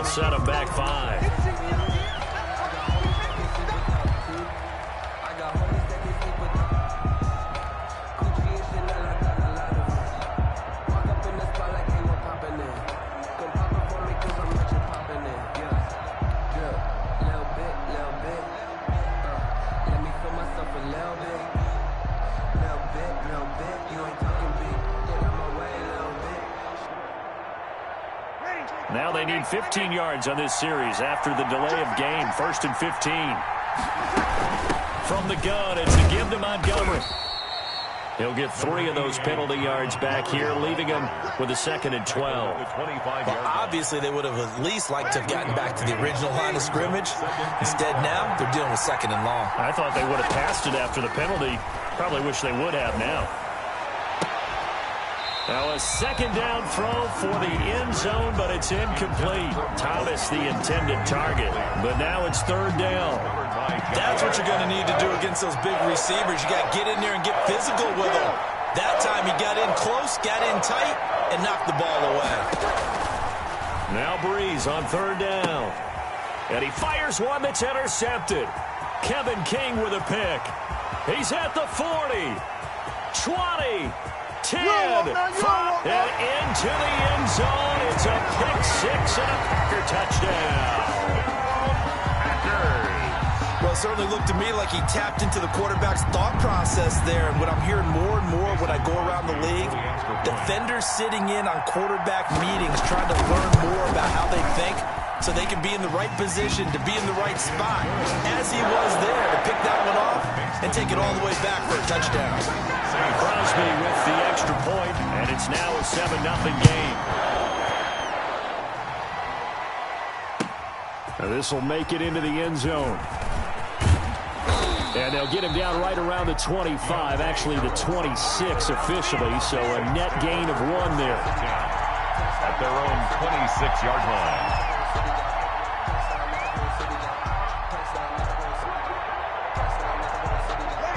That'll set them back 5. Now they need 15 yards on this series after the delay of game. 1st and 15. From the gun, it's a give to Montgomery. He'll get 3 of those penalty yards back here, leaving him with a 2nd and 12. Well, obviously, they would have at least liked to have gotten back to the original line of scrimmage. Instead, now they're dealing with 2nd and long. I thought they would have passed it after the penalty. Probably wish they would have now. Now a 2nd down throw for the end zone, but it's incomplete. Thomas the intended target, but now it's 3rd down. That's what you're going to need to do against those big receivers. You got to get in there and get physical with them. That time he got in close, got in tight, and knocked the ball away. Now Breeze on 3rd down. And he fires one that's intercepted. Kevin King with a pick. He's at the 40, 20, 10, 5, and into the end zone. It's a pick-6 and a Packer touchdown. Well, it certainly looked to me like he tapped into the quarterback's thought process there. And what I'm hearing more and more when I go around the league, defenders sitting in on quarterback meetings trying to learn more about how they think so they can be in the right position to be in the right spot, as he was there to pick that one off and take it all the way back for a touchdown. Crosby with the extra point, and it's now a 7-0 game. Now this will make it into the end zone. And they'll get him down right around the 25, actually the 26 officially, so a net gain of 1 there. At their own 26-yard line.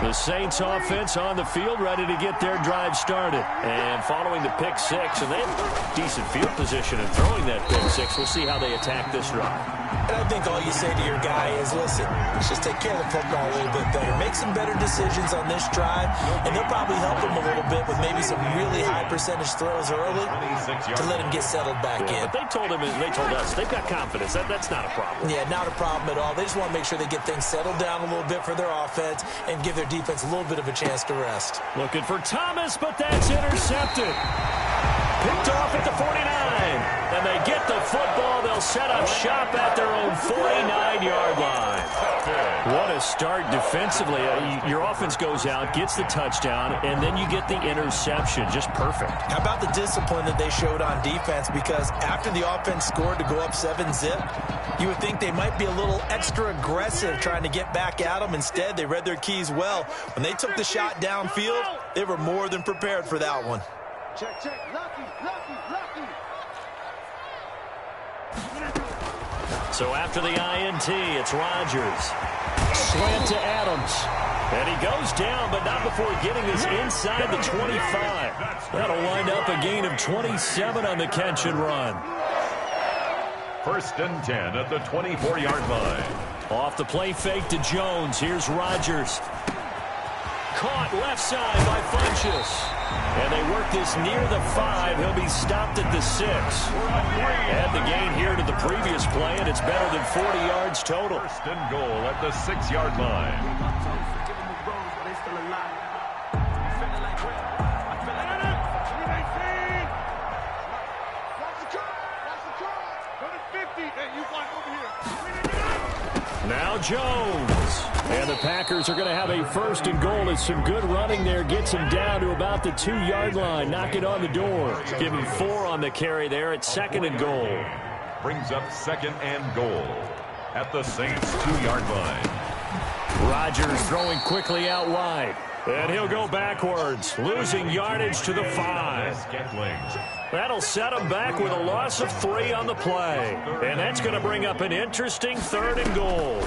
The Saints offense on the field, ready to get their drive started. And following the pick-6, and they have decent field position in throwing that pick-6. We'll see how they attack this drive. And I think all you say to your guy is, listen, let's just take care of the football a little bit better. Make some better decisions on this drive, and they'll probably help him a little bit with maybe some really high percentage throws early to let him get settled back in. But they told him, and they told us, they've got confidence. That's not a problem. Yeah, not a problem at all. They just want to make sure they get things settled down a little bit for their offense and give their defense a little bit of a chance to rest. Looking for Thomas, but that's intercepted. Picked off at the 49. And they get the football. They'll set up shop at their own 49-yard line. What a start defensively. Your offense goes out, gets the touchdown, and then you get the interception. Just perfect. How about the discipline that they showed on defense? Because after the offense scored to go up 7-zip, you would think they might be a little extra aggressive trying to get back at them. Instead, they read their keys well. When they took the shot downfield, they were more than prepared for that one. Check, check. Lucky. So after the INT, it's Rodgers. Slant to Adams. And he goes down, but not before getting us inside the 25. That'll wind up a gain of 27 on the catch and run. 1st and 10 at the 24-yard line. Off the play fake to Jones. Here's Rodgers. Caught left side by Funchess. And they work this near the 5. He'll be stopped at the 6. Add the gain here to the previous play, and it's better than 40 yards total. 1st and goal at the 6-yard line. Now Jones. And the Packers are going to have a 1st and goal. It's some good running there. Gets him down to about the 2-yard line. Knock it on the door. Give him 4 on the carry there at 2nd and goal. Brings up 2nd and goal at the Saints' 2-yard line. Rodgers throwing quickly out wide. And he'll go backwards, losing yardage to the 5. That'll set him back with a loss of 3 on the play. And that's going to bring up an interesting 3rd and goal.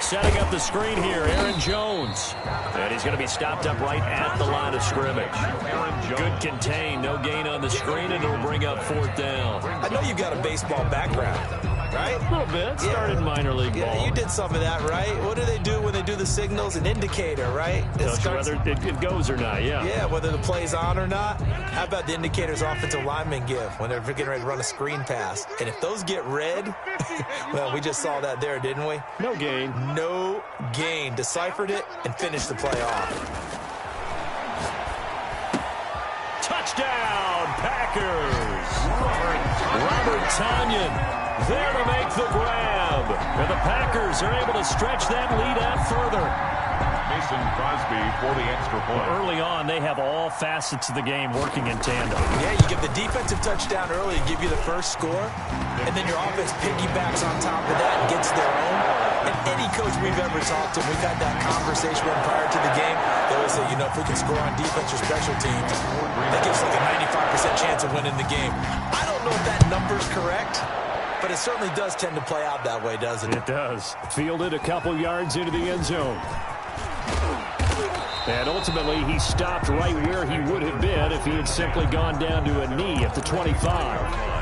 setting up the screen here, Aaron Jones. And he's going to be stopped up right at the line of scrimmage. Good contain, no gain on the screen, and it'll bring up 4th down. I know you've got a baseball background, right? A little bit. Started minor league ball. Yeah, you did some of that, right? What do they do when they do the signals? An indicator, right? Tells you whether it goes or not, yeah. Yeah, whether the play's on or not. How about the indicators offensive linemen give when they're getting ready to run a screen pass? And if those get red, well, we just saw that there, didn't we? No gain. No gain. Deciphered it and finished the play off. Touchdown, Packers! Robert Tonyan there to make the grab. And the Packers are able to stretch that lead out further. Mason Crosby for the extra point. Early on, they have all facets of the game working in tandem. Yeah, you give the defensive touchdown early to give you the first score, and then your offense piggybacks on top of that and gets their own. And any coach we've ever talked to, we've had that conversation with them prior to the game. They always say, if we can score on defense or special teams, that gives like a 95% chance of winning the game. I don't know if that number's correct, but it certainly does tend to play out that way, doesn't it? It does. Fielded a couple yards into the end zone. And ultimately, he stopped right where he would have been if he had simply gone down to a knee at the 25.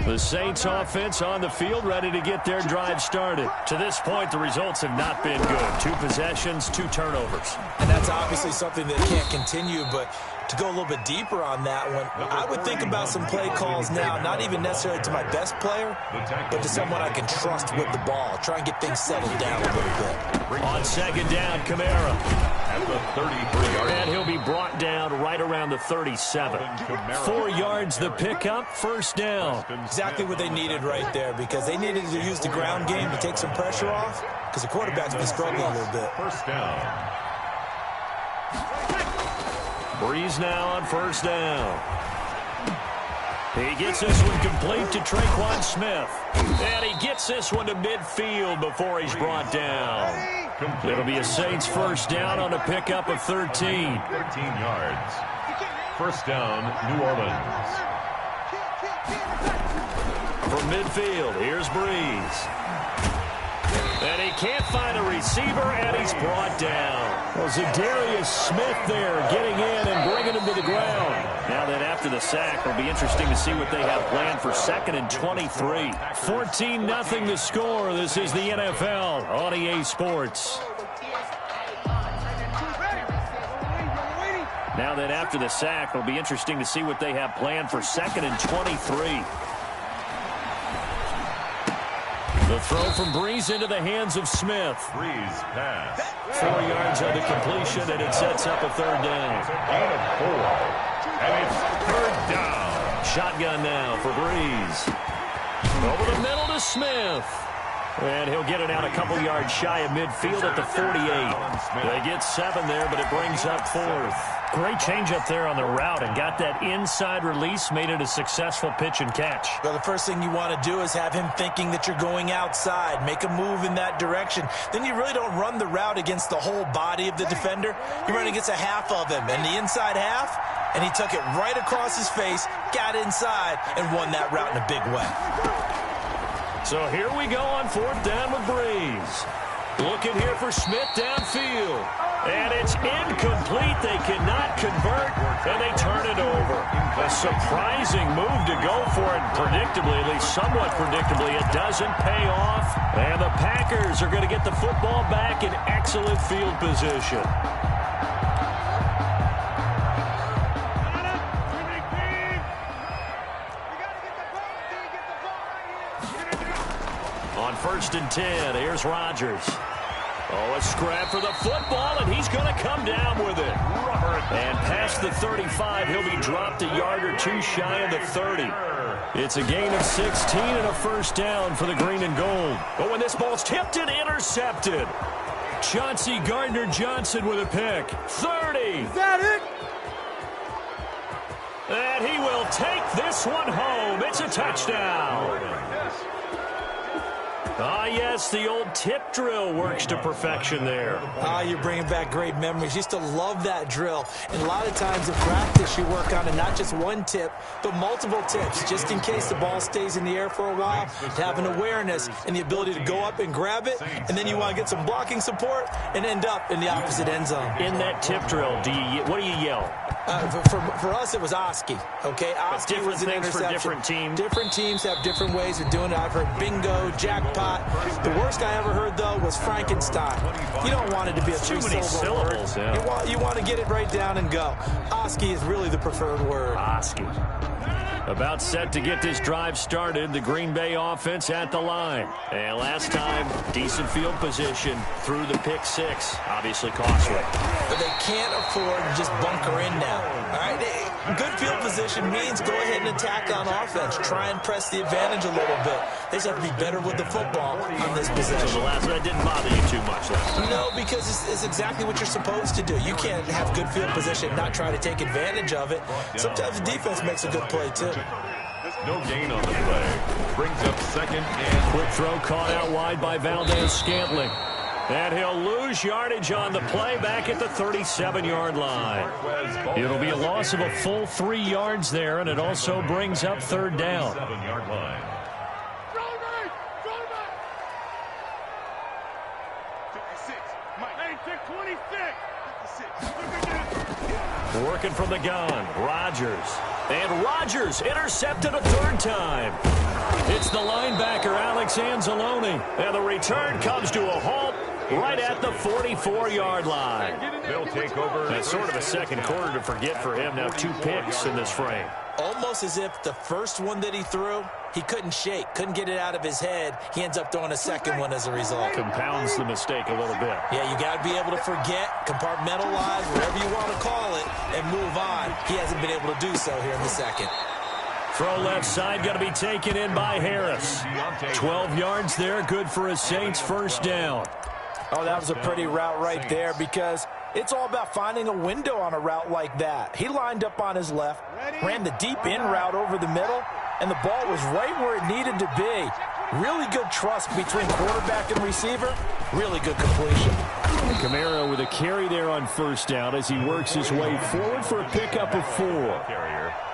The Saints offense on the field, ready to get their drive started. To this point, the results have not been good. 2 possessions, 2 turnovers. And that's obviously something that can't continue, but to go a little bit deeper on that one, I would think about some play calls now, not even necessarily to my best player, but to someone I can trust with the ball. Try and get things settled down a little bit. On 2nd down, Kamara. At the 33-yard line. And he'll be brought down right around the 37. 4 yards the pickup, 1st down. Exactly what they needed right there, because they needed to use the ground game to take some pressure off, because the quarterback's been struggling a little bit. 1st down. Breeze now on 1st down. He gets this one complete to Traquan Smith. And he gets this one to midfield before he's brought down. It'll be a Saints 1st down on a pickup of 13. 13 yards. 1st down, New Orleans. From midfield, here's Breeze. And he can't find a receiver, and he's brought down. Well, Zadarius Smith there getting in and bringing him to the ground. Now that after the sack, it'll be interesting to see what they have planned for 2nd and 23. 14-0 the score. This is the NFL on EA Sports. Now that after the sack, it'll be interesting to see what they have planned for 2nd and 23. The throw from Breeze into the hands of Smith. Breeze pass. 4 yards on the completion, and it sets up a 3rd down. Gain of 4. And it's 3rd down. Shotgun now for Breeze. Over the middle to Smith. And he'll get it out a couple yards shy of midfield at the 48. They get 7 there, but it brings up 4th. Great change up there on the route and got that inside release, made it a successful pitch and catch. Well, the first thing you want to do is have him thinking that you're going outside, make a move in that direction. Then you really don't run the route against the whole body of the defender. You run against a half of him, and the inside half, and he took it right across his face, got inside, and won that route in a big way. So here we go on 4th down with Breeze. Looking here for Smith downfield. And it's incomplete. They cannot convert, and they turn it over. A surprising move to go for it. Predictably, at least somewhat predictably, it doesn't pay off. And the Packers are going to get the football back in excellent field position. On 1st and 10, here's Rodgers. Oh, a scrap for the football, and he's going to come down with it. And past the 35, he'll be dropped a yard or 2 shy of the 30. It's a gain of 16 and a 1st down for the green and gold. Oh, and this ball's tipped and intercepted. Chauncey Gardner-Johnson with a pick. 30. Is that it? And he will take this one home. It's a touchdown. Ah, yes, the old tip drill works to perfection there. Ah, you're bringing back great memories. Used to love that drill. And a lot of times in practice, you work on it, not just one tip, but multiple tips, just in case the ball stays in the air for a while, to have an awareness and the ability to go up and grab it, and then you want to get some blocking support and end up in the opposite end zone. In that tip drill, what do you yell? For us, it was Oski. Okay, Oski was an interception. For different teams. Different teams have different ways of doing it. I've heard bingo, jackpot. The worst I ever heard, though, was Frankenstein. You don't want it to be a three-syllable word. Yeah. You want to get it right down and go. Oski is really the preferred word. Oski. About set to get this drive started, the Green Bay offense at the line. And last time, decent field position through the pick six. Obviously costly. But they can't afford to just bunker in now. All right, good field position means go ahead and attack on offense. Try and press the advantage a little bit. They just have to be better with the football on this possession. So the last one didn't bother you too much last time. No, because it's exactly what you're supposed to do. You can't have good field position, not try to take advantage of it. Sometimes the defense makes a good play, too. No gain on the play. Brings up second and... Quick throw caught out wide by Valdez-Scantling. And he'll lose yardage on the play back at the 37-yard line. It'll be a loss of a full 3 yards there, and it also brings up third down. 7-yard line. Working from the gun, Rodgers. And Rodgers intercepted a third time. It's the linebacker, Alex Anzalone. And the return comes to a halt right at the 44-yard line. They'll take over. That's sort of a second quarter to forget for him. Now 2 picks in this frame. Almost as if the first one that he threw, he couldn't shake, couldn't get it out of his head. He ends up throwing a second one as a result. Compounds the mistake a little bit. Yeah, you got to be able to forget, compartmentalize, whatever you want to call it, and move on. He hasn't been able to do so here in the second. Throw left side, going to be taken in by Harris. 12 yards there, good for a Saints first down. Oh, that was a pretty route right there because it's all about finding a window on a route like that. He lined up on his left, ran the deep in route over the middle, and the ball was right where it needed to be. Really good trust between quarterback and receiver. Really good completion. Kamara with a carry there on first down as he works his way forward for a pickup of 4.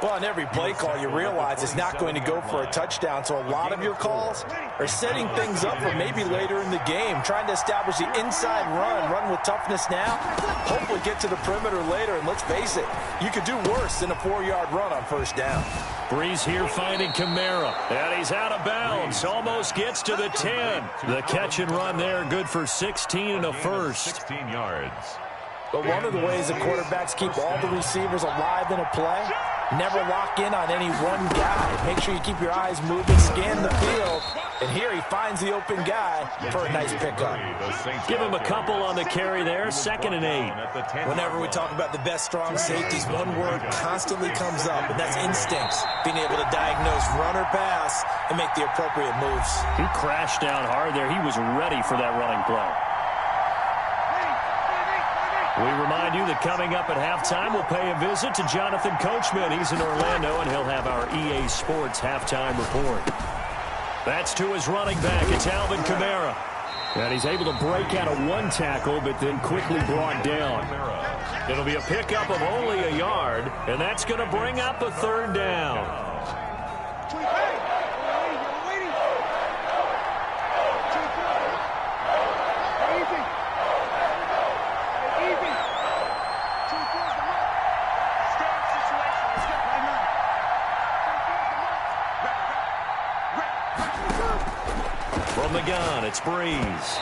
Well, on every play call, you realize it's not going to go for a touchdown, so a lot of your calls are setting things up for maybe later in the game, trying to establish the inside run with toughness now, hopefully get to the perimeter later, and let's face it, you could do worse than a 4-yard run on first down. Breeze here finding Kamara, and he's out of bounds, almost gets to the 10. The catch and run there, good for 16 and a first. 16 yards. But one of the ways the quarterbacks keep all the receivers alive in a play, never lock in on any one guy. Make sure you keep your eyes moving, scan the field, and here he finds the open guy for a nice pickup. Give him a couple on the carry there, 2nd and 8. Whenever we talk about the best strong safeties, one word constantly comes up, and that's instincts. Being able to diagnose run or pass and make the appropriate moves. He crashed down hard there. He was ready for that running play. We remind you that coming up at halftime, we'll pay a visit to Jonathan Coachman. He's in Orlando, and he'll have our EA Sports halftime report. That's to his running back. It's Alvin Kamara. And he's able to break out of 1 tackle, but then quickly brought down. It'll be a pickup of only a yard, and that's going to bring up a third down. From the gun, it's Breeze.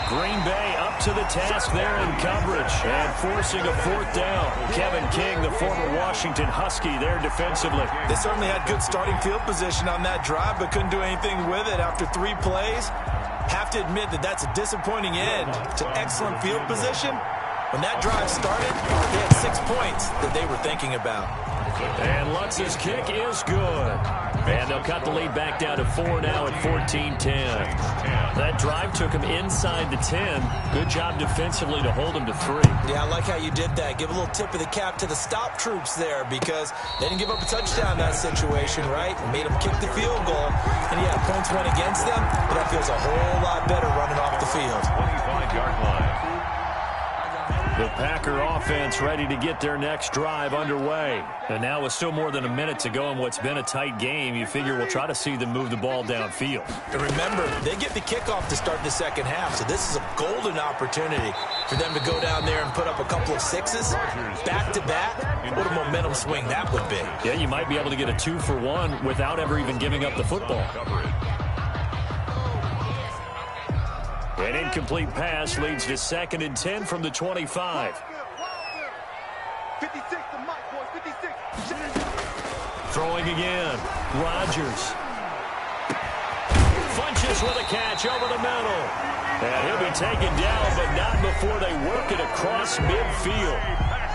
Green Bay up to the task there in coverage and forcing a 4th down. Kevin King, the former Washington Husky, there defensively. They certainly had good starting field position on that drive, but couldn't do anything with it after 3 plays. Have to admit that that's a disappointing end to excellent field position. When that drive started, they had 6 points that they were thinking about. And Lutz's kick is good. And they'll cut the lead back down to 4 now at 14-10. That drive took them inside the 10. Good job defensively to hold them to 3. Yeah, I like how you did that. Give a little tip of the cap to the stop troops there because they didn't give up a touchdown in that situation, right? Made them kick the field goal. And, yeah, points went against them, but that feels a whole lot better running off the field. 25-yard line. The Packer offense ready to get their next drive underway. And now with still more than a minute to go in what's been a tight game, you figure we'll try to see them move the ball downfield. And remember, they get the kickoff to start the second half, so this is a golden opportunity for them to go down there and put up a couple of sixes back-to-back. What a momentum swing that would be. Yeah, you might be able to get a 2-for-1 without ever even giving up the football. An incomplete pass leads to 2nd and 10 from the 25. 56 to Mike, boys, 56. Throwing again. Rodgers. Funches with a catch over the middle. And he'll be taken down, but not before they work it across midfield.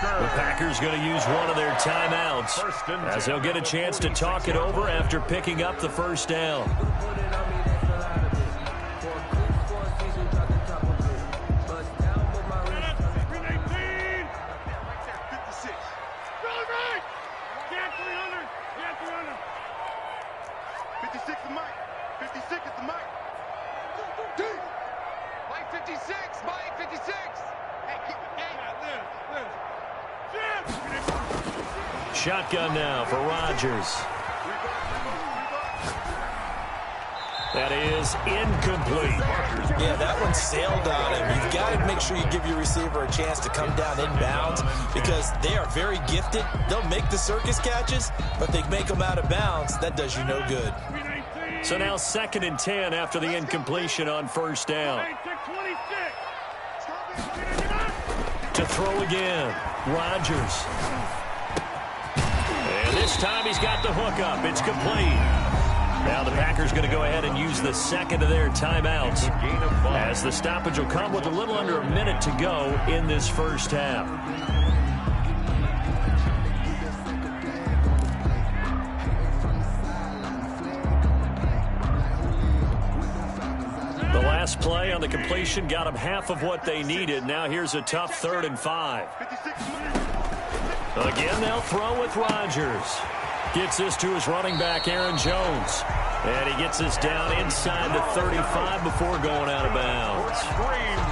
The Packers going to use one of their timeouts as they'll get a chance to talk it over after picking up the first down. Shotgun now for Rodgers. That is incomplete. Yeah, that one sailed on him. You've got to make sure you give your receiver a chance to come down inbounds because they are very gifted. They'll make the circus catches, but they make them out of bounds. That does you no good. So now 2nd and 10 after the incompletion on first down. To throw again, Rodgers. And this time he's got the hook up. It's complete. Now the Packers going to go ahead and use the second of their timeouts as the stoppage will come with a little under a minute to go in this first half. The last play on the completion got them half of what they needed. Now here's a tough 3rd and 5. Again, they'll throw with Rodgers. Gets this to his running back, Aaron Jones. And he gets this down inside the 35 before going out of bounds.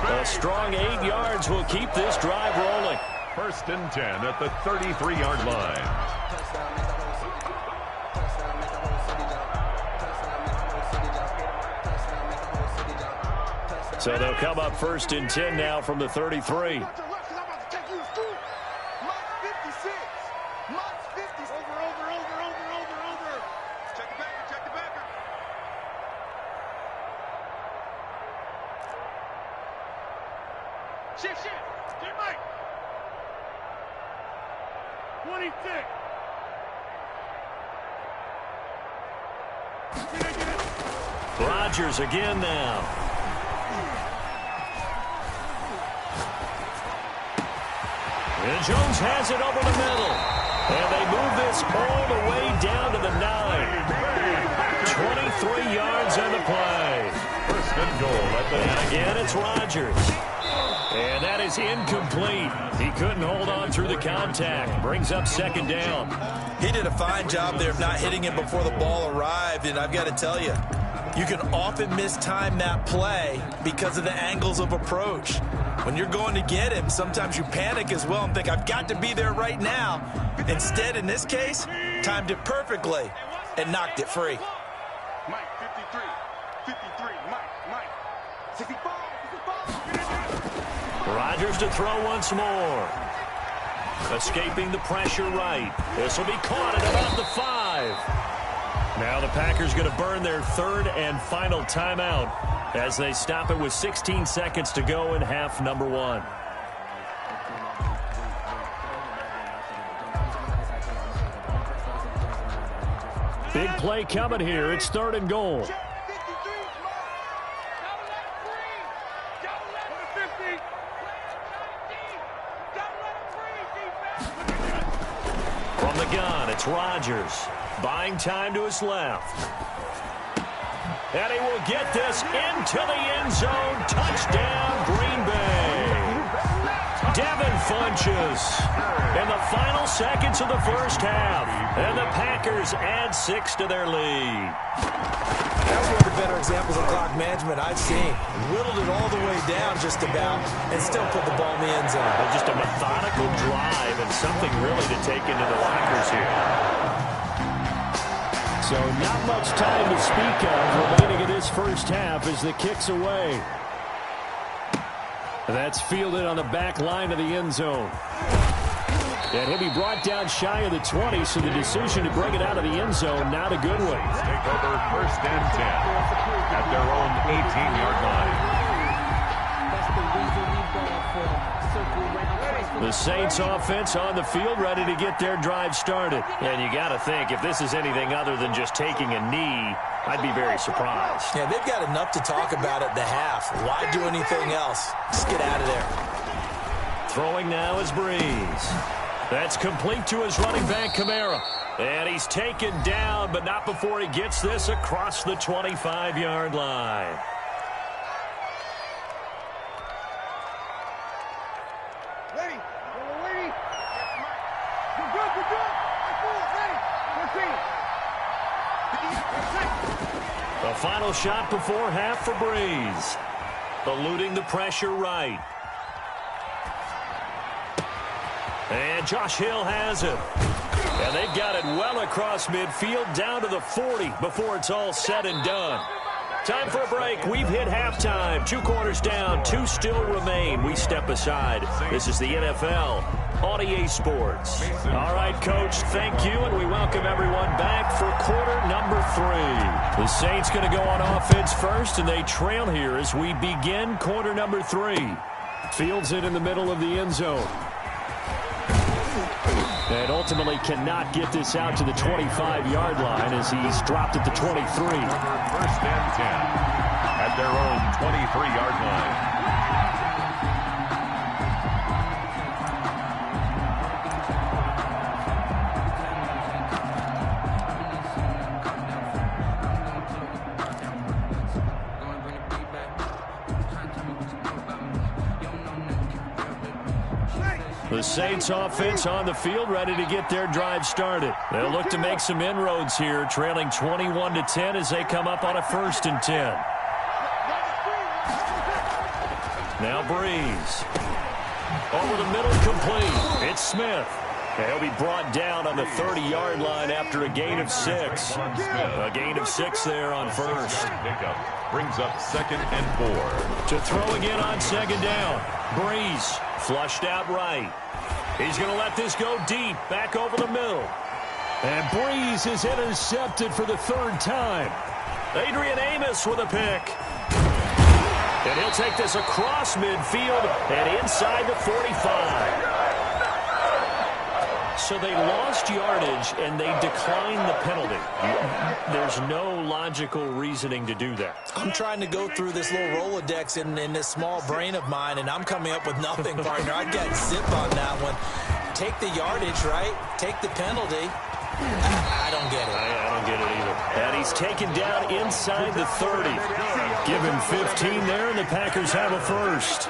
A strong 8 yards will keep this drive rolling. 1st and 10 at the 33-yard line. So they'll come up 1st and 10 now from the 33. Shift. Get Mike. 26. Rodgers again now. And Jones has it over the middle. And they move this all the way down to the 9. 23 yards on the play. 1st and goal at the and again, it's Rodgers. And that is incomplete. He couldn't hold on through the contact. Brings up 2nd down. He did a fine job there of not hitting him before the ball arrived, and I've got to tell you, you can often mistime that play because of the angles of approach. When you're going to get him, sometimes you panic as well and think, I've got to be there right now. Instead, in this case, timed it perfectly and knocked it free. Mike, 53. 53. Mike. 64. Rodgers to throw once more. Escaping the pressure right. This will be caught at about the 5. Now the Packers going to burn their 3rd and final timeout as they stop it with 16 seconds to go in half number 1. Big play coming here. It's 3rd and goal. the gun, it's Rodgers. Buying time to his left. And he will get this into the end zone. Touchdown, Green Bay. Devin Funches in the final seconds of the first half. And the Packers add 6 to their lead. That was one of the better examples of clock management I've seen. Whittled it all the way down just about and still put the ball in the end zone. Just a methodical drive and something really to take into the lockers here. So not much time to speak of remaining in this first half as the kick's away. That's fielded on the back line of the end zone. And he'll be brought down shy of the 20, so the decision to bring it out of the end zone, not a good one. Take over 1st and 10 at their own 18-yard line. The Saints offense on the field ready to get their drive started. And you got to think, if this is anything other than just taking a knee, I'd be very surprised. Yeah, they've got enough to talk about at the half. Why do anything else? Just get out of there. Throwing now is Breeze. That's complete to his running back, Kamara. And he's taken down, but not before he gets this across the 25-yard line. Ready. Ready. You're good. You're good. Ready. The final shot before half for Breeze. Eluding the pressure right. And Josh Hill has it. And they've got it well across midfield down to the 40 before it's all said and done. Time for a break. We've hit halftime. 2 quarters down. 2 still remain. We step aside. This is the NFL on EA Sports. All right, Coach, thank you, and we welcome everyone back for quarter number 3. The Saints going to go on offense first, and they trail here as we begin quarter number 3. Fields it in the middle of the end zone. And ultimately cannot get this out to the 25-yard line as he's dropped at the 23. 1st and 10 at their own 23-yard line. The Saints offense on the field ready to get their drive started. They'll look to make some inroads here, trailing 21-10 as they come up on a 1st and 10. Now Breeze. Over the middle, complete. It's Smith. And he'll be brought down on the 30-yard line after a gain of 6. A gain of 6 there on 1st. Pickup brings up 2nd and 4. To throw again on 2nd down. Breeze flushed out right. He's going to let this go deep, back over the middle. And Breeze is intercepted for the 3rd time. Adrian Amos with a pick. And he'll take this across midfield and inside the 45. So they lost yardage and they declined the penalty. There's no logical reasoning to do that. I'm trying to go through this little Rolodex in this small brain of mine, and I'm coming up with nothing, partner. I got zip on that one. Take the yardage, right? Take the penalty. I don't get it. I don't get it either. And he's taken down inside the 30. Give him 15 there, and the Packers have a 1st.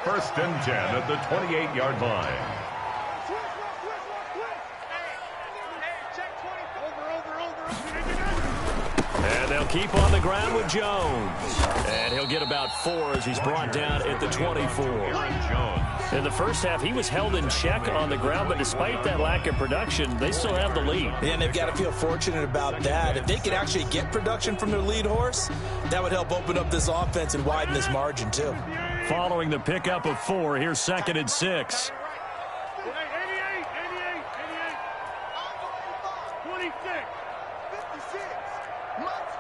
1st and 10 at the 28-yard line. And they'll keep on the ground with Jones. And he'll get about 4 as he's brought down at the 24. In the first half, he was held in check on the ground, but despite that lack of production, they still have the lead. Yeah, and they've got to feel fortunate about that. If they could actually get production from their lead horse, that would help open up this offense and widen this margin, too. Following the pickup of 4, here's 2nd and 6.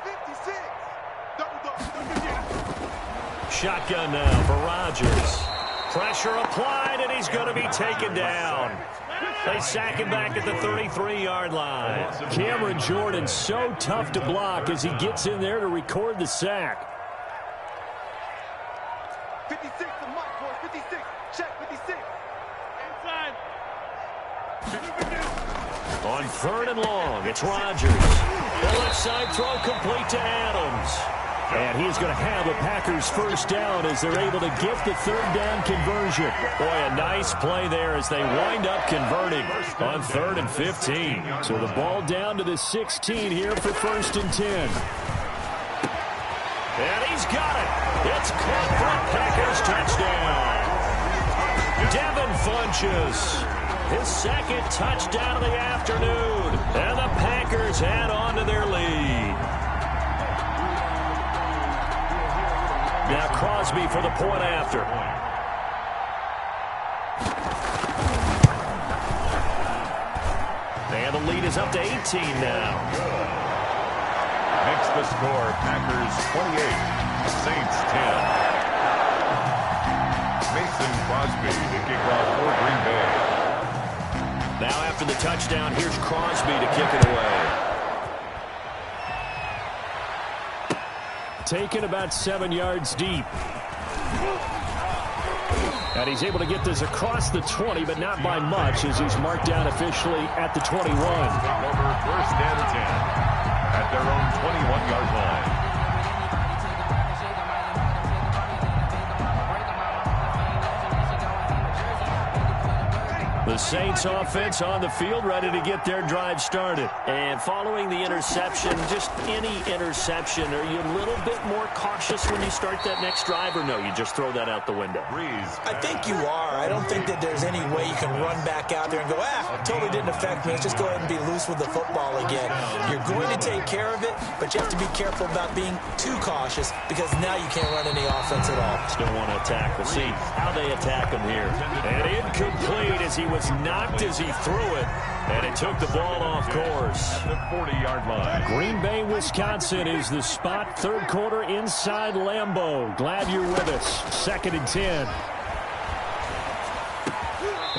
56. Shotgun now for Rodgers. Pressure applied, and he's going to be taken down. They sack him back at the 33-yard line. Cameron Jordan so tough to block as he gets in there to record the sack. 56 to Mike, boys. 56. Check, 56. Inside. On 3rd and long, it's Rodgers. The left side throw complete to Adams. And he's going to have a Packers first down as they're able to get the 3rd down conversion. Boy, a nice play there as they wind up converting on 3rd and 15. So the ball down to the 16 here for 1st and 10. And he's got it. It's caught for a Packers touchdown. Devin Funchess, his 2nd touchdown of the afternoon. And the Packers add on to their lead. Now Crosby for the point after. And the lead is up to 18 now. Makes the score Packers 28, Saints 10. Mason Crosby to kick off for Green Bay. Now after the touchdown, here's Crosby to kick it away. Taken about 7 yards deep. And he's able to get this across the 20, but not by much as he's marked down officially at the 21. Take over 1st and 10 at their own 21-yard line. The Saints offense on the field, ready to get their drive started. And following the interception, just any interception, are you a little bit more cautious when you start that next drive, or no, you just throw that out the window? I think you are. I don't think that there's any way you can run back out there and go, totally didn't affect me. Let's just go ahead and be loose with the football again. You're going to take care of it, but you have to be careful about being too cautious because now you can't run any offense at all. Still want to attack. We'll see how they attack him here. And incomplete as he was knocked as he threw it, and it took the ball off course. At the 40-yard line. Green Bay, Wisconsin is the spot. 3rd quarter inside Lambeau. Glad you're with us. 2nd and 10.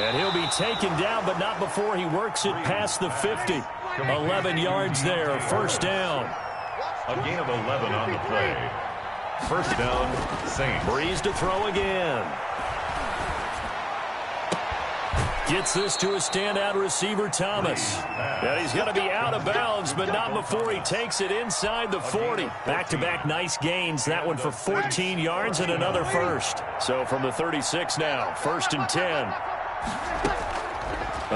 And he'll be taken down, but not before he works it past the 50. 11 yards there, 1st down. A gain of 11 on the play. 1st down, Saints. Breeze to throw again. Gets this to a standout receiver, Thomas. And he's going to be out of bounds, but not before he takes it inside the 40. Back-to-back nice gains. That one for 14 yards and another first. So from the 36 now, 1st and 10.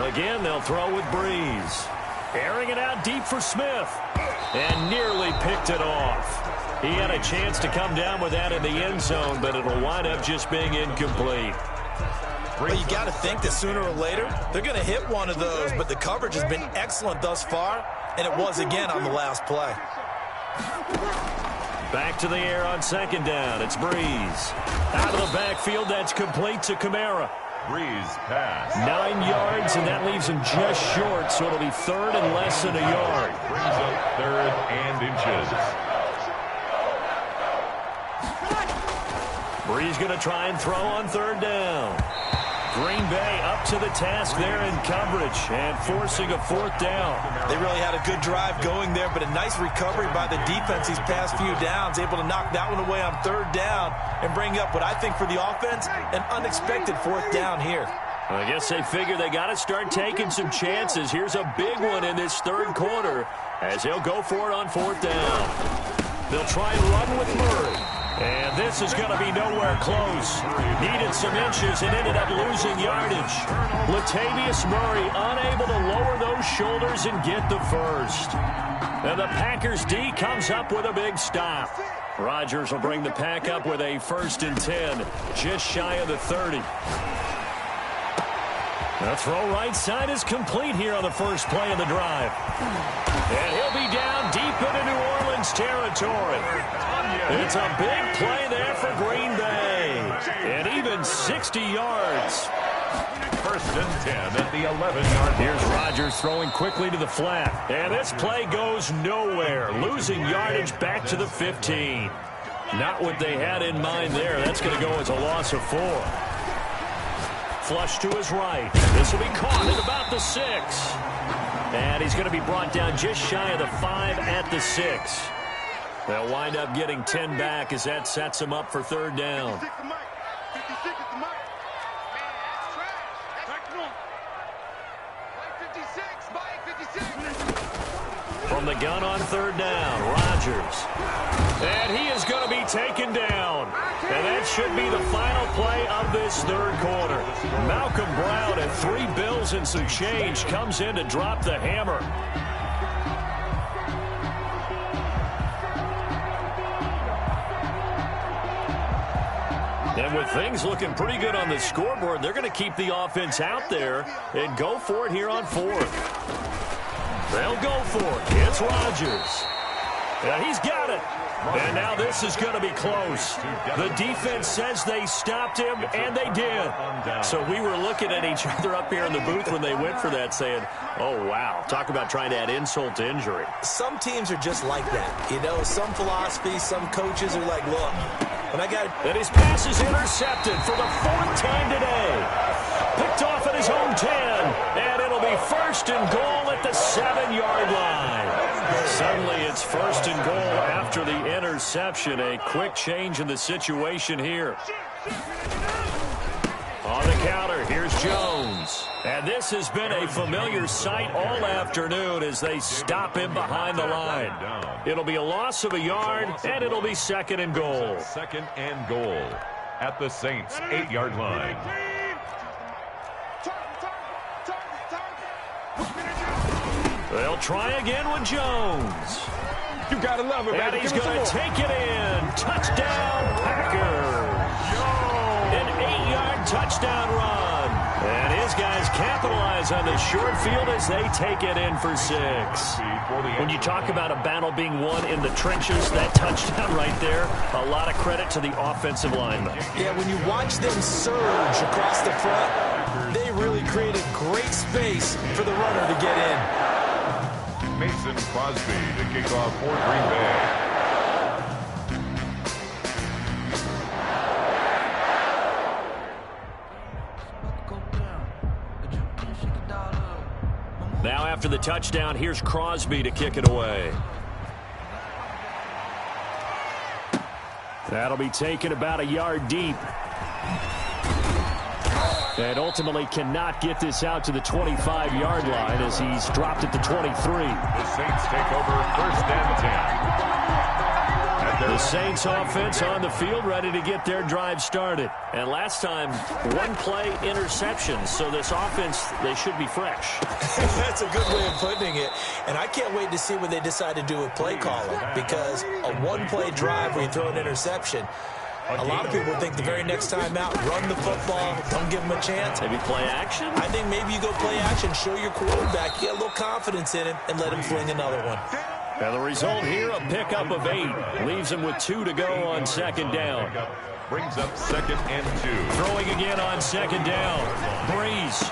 Again, they'll throw with Breeze. Airing it out deep for Smith. And nearly picked it off. He had a chance to come down with that in the end zone, but it'll wind up just being incomplete. Well, you got to think that sooner or later they're going to hit one of those, but the coverage has been excellent thus far, and it was again on the last play. Back to the air on 2nd down. It's Breeze. Out of the backfield, that's complete to Kamara. Breeze pass. 9 yards, and that leaves him just short, so it'll be 3rd and less than a yard. Brings up 3rd and inches. Breeze going to try and throw on 3rd down. Green Bay up to the task there in coverage and forcing a 4th down. They really had a good drive going there, but a nice recovery by the defense these past few downs, able to knock that one away on 3rd down and bring up what I think for the offense, an unexpected 4th down here. I guess they figure they got to start taking some chances. Here's a big one in this 3rd quarter as they'll go for it on 4th down. They'll try and run with Murray. And this is going to be nowhere close. Needed some inches and ended up losing yardage. Latavius Murray unable to lower those shoulders and get the first. And the Packers D comes up with a big stop. Rodgers will bring the Pack up with a 1st and 10, just shy of the 30. The throw right side is complete here on the first play of the drive. And he'll be down deep into New Orleans territory. It's a big play there for Green Bay. And even 60 yards. 1st and 10 at the 11-yard line. Here's Rodgers throwing quickly to the flat. And this play goes nowhere. Losing yardage back to the 15. Not what they had in mind there. That's going to go as a loss of 4. Flush to his right. This will be caught at about the 6. And he's going to be brought down just shy of the 5 at the 6. They'll wind up getting 10 back as that sets him up for 3rd down. From the gun on third down, Rodgers. And he is going to be taken down. And that should be the final play of this third quarter. Malcolm Brown at 3 bills and some change comes in to drop the hammer. And with things looking pretty good on the scoreboard, they're going to keep the offense out there and go for it here on fourth. They'll go for it. It's Rodgers. And he's got it. And now this is going to be close. The defense says they stopped him, and they did. So we were looking at each other up here in the booth when they went for that saying, oh, wow. Talk about trying to add insult to injury. Some teams are just like that. You know, some philosophies, some coaches are like, look, when I got... And his pass is intercepted for the 4th time today. Picked off at his own 10. And it'll be 1st and goal at the 7-yard line. Suddenly it's 1st and goal after the interception. A quick change in the situation here. On the counter, here's Jones. And this has been a familiar sight all afternoon as they stop him behind the line. It'll be a loss of a yard, and it'll be 2nd and goal. 2nd and goal at the Saints' 8-yard line. They'll try again with Jones. You gotta love it, and he's going to take it in. Touchdown, Packers. An 8-yard touchdown run. And his guys capitalize on the short field as they take it in for 6. When you talk about a battle being won in the trenches, that touchdown right there, a lot of credit to the offensive linemen. Yeah, when you watch them surge across the front, they really created great space for the runner to get in. Mason Crosby to kick off for Green Bay. Now after the touchdown, here's Crosby to kick it away. That'll be taken about a yard deep. And ultimately cannot get this out to the 25-yard line as he's dropped at the 23. The Saints take over 1st and 10. The Saints offense on the field ready to get their drive started. And last time, 1-play interception. So this offense, they should be fresh. That's a good way of putting it. And I can't wait to see what they decide to do with play calling. Because a 1-play drive where you throw an interception, a lot of people think the very next time out, run the football, don't give them a chance. Maybe play action? I think maybe you go play action, show your quarterback, get a little confidence in him, and let him fling another one. And the result here, a pickup of 8. Leaves him with 2 to go on 2nd down. Brings up 2nd and 2. Throwing again on 2nd down. Breeze.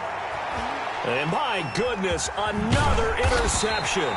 And my goodness, another interception.